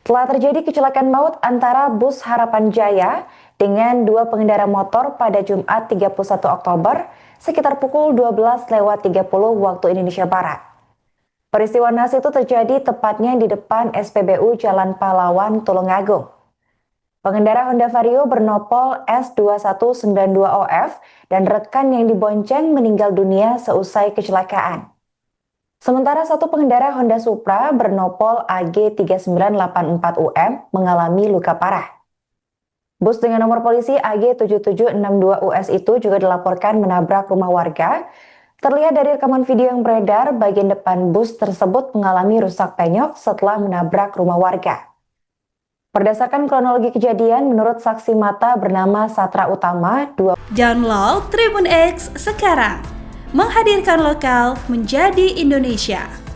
Telah terjadi kecelakaan maut antara bus Harapan Jaya dengan dua pengendara motor pada Jumat 31 Oktober sekitar pukul 12.30 waktu Indonesia Barat. Peristiwa naas itu terjadi tepatnya di depan SPBU Jalan Pahlawan, Tulungagung. Pengendara Honda Vario bernopol S2192OF dan rekan yang dibonceng meninggal dunia seusai kecelakaan. Sementara satu pengendara Honda Supra bernopol AG3984UM mengalami luka parah. Bus dengan nomor polisi AG7762US itu juga dilaporkan menabrak rumah warga. Terlihat dari rekaman video yang beredar, bagian depan bus tersebut mengalami rusak penyok setelah menabrak rumah warga. Berdasarkan kronologi kejadian, menurut saksi mata bernama Satra Utama, Download Tribun X sekarang, menghadirkan lokal menjadi Indonesia.